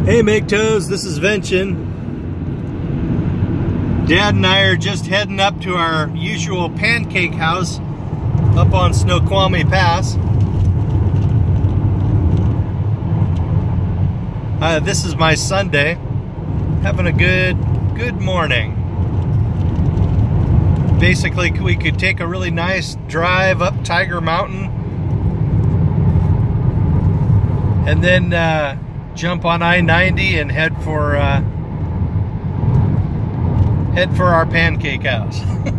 Hey MGTOWs, this is Vention. Dad and I are just heading up to our usual pancake house up on Snoqualmie Pass. This is my Sunday. Having a good morning. Basically, we could take a really nice drive up Tiger Mountain and then jump on I-90 and head for our pancake house. And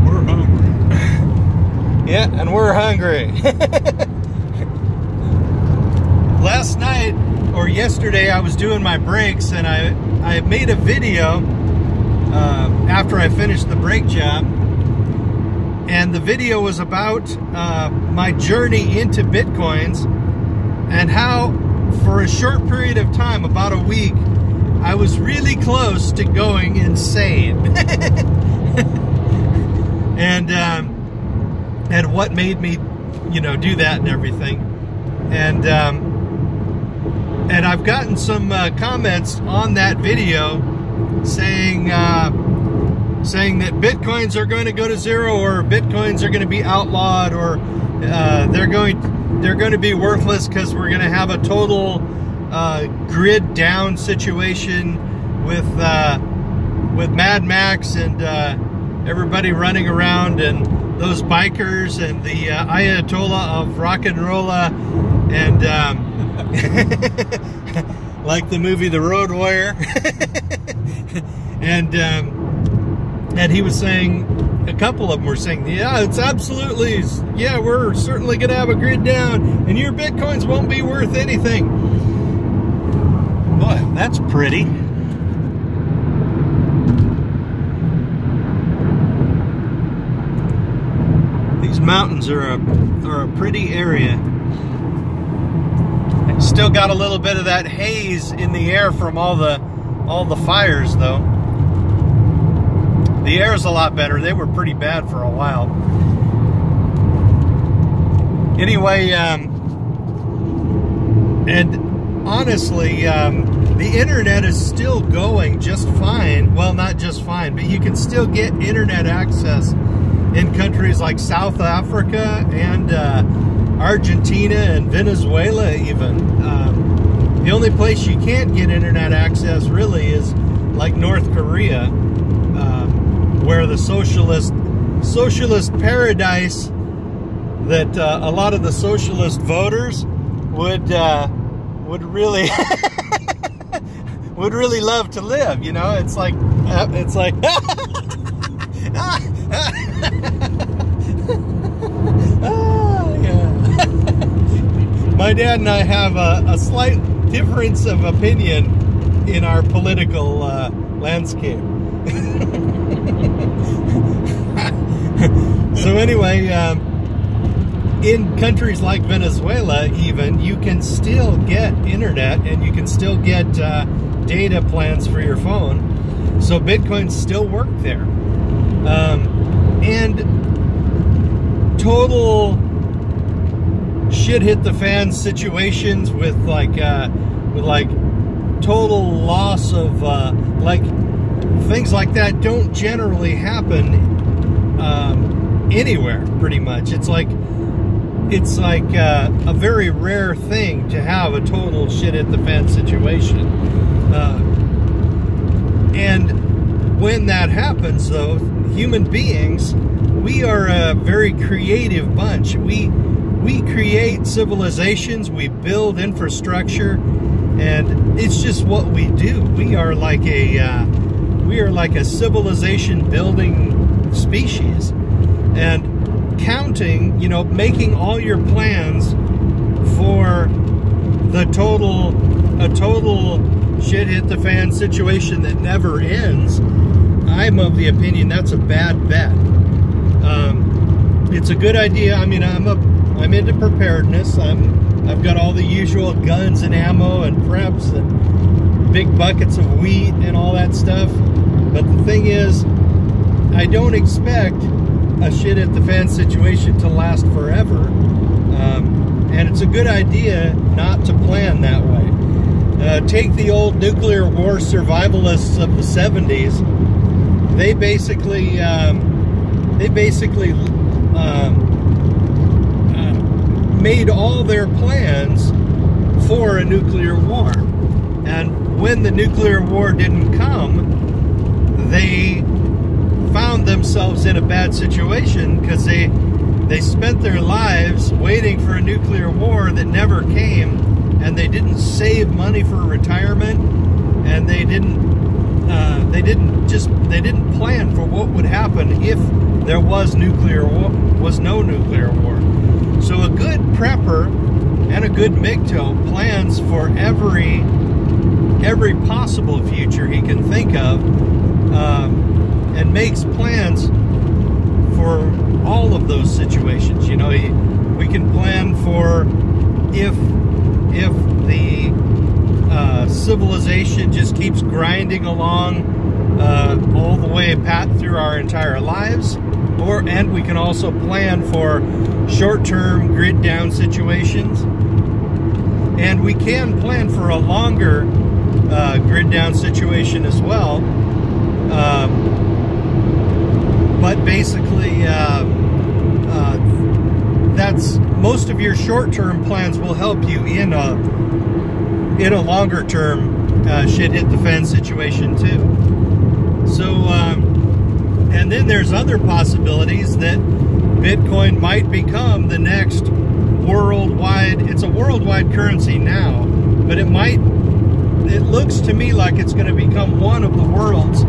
we're hungry. Yeah, and we're hungry. Last night or yesterday I was doing my brakes, and I made a video after I finished the brake job, and the video was about my journey into Bitcoins and how for a short period of time, about a week, I was really close to going insane. and what made me, do that and everything. And I've gotten some comments on that video saying that Bitcoins are going to go to zero, or Bitcoins are going to be outlawed, or they're going to be worthless because we're going to have a total grid down situation with Mad Max and everybody running around, and those bikers, and the Ayatollah of rock and roll, and like the movie The Road Warrior. And he was saying, a couple of them were saying, yeah, it's absolutely, yeah, we're certainly going to have a grid down, and your Bitcoins won't be worth anything. Boy, that's pretty. These mountains are a pretty area. Still got a little bit of that haze in the air from all the fires, though. The air's a lot better. They were pretty bad for a while. Anyway, and honestly, the internet is still going just fine. Well, not just fine, but you can still get internet access in countries like South Africa and Argentina and Venezuela even. The only place you can't get internet access really is like North Korea, where the socialist paradise that a lot of the socialist voters would really would really love to live. It's like my dad and I have a slight difference of opinion in our political landscape. So anyway, in countries like Venezuela even, you can still get internet, and you can still get data plans for your phone. So Bitcoins still work there. And total shit hit the fan situations with total loss of things like that don't generally happen anywhere, pretty much. It's like a very rare thing to have a total shit hit the fan situation. And when that happens, though, human beings, we are a very creative bunch. We create civilizations, we build infrastructure, and it's just what we do. We are like a civilization building species. And counting, making all your plans for a total shit hit the fan situation that never ends, I'm of the opinion that's a bad bet. It's a good idea. I mean, I'm into preparedness. I've got all the usual guns and ammo and preps and big buckets of wheat and all that stuff. But the thing is, I don't expect a shit at the fan situation to last forever. And it's a good idea not to plan that way. Take the old nuclear war survivalists of the 70s. They basically made all their plans for a nuclear war. And when the nuclear war didn't come, they found themselves in a bad situation because they spent their lives waiting for a nuclear war that never came, and they didn't save money for retirement, and they didn't plan for what would happen if there was no nuclear war. So a good prepper and a good MGTOW plans for every possible future he can think of, and makes plans for all of those situations. You know, we can plan for if the civilization just keeps grinding along all the way through our entire lives, and we can also plan for short-term grid down situations, and we can plan for a longer grid down situation as well. But basically, that's most of your short-term plans will help you in a longer-term shit hit the fan situation too. So, and then there's other possibilities that Bitcoin might become the next worldwide. It's a worldwide currency now, but it looks to me like it's going to become one of the world's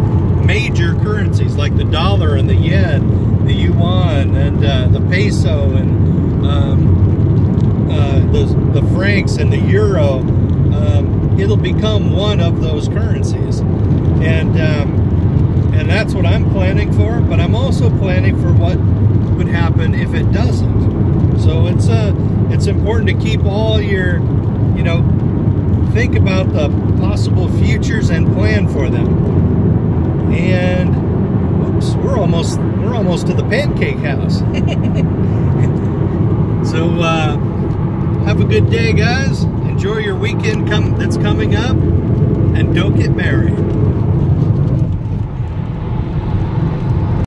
major currencies, like the dollar and the yen, the yuan, and the peso, and the francs and the euro. It'll become one of those currencies, and that's what I'm planning for. But I'm also planning for what would happen if it doesn't. So it's important to keep all your, you know, think about the possible futures and plan for them. And whoops, we're almost to the pancake house. So have a good day, guys. Enjoy your weekend that's coming up, and don't get married.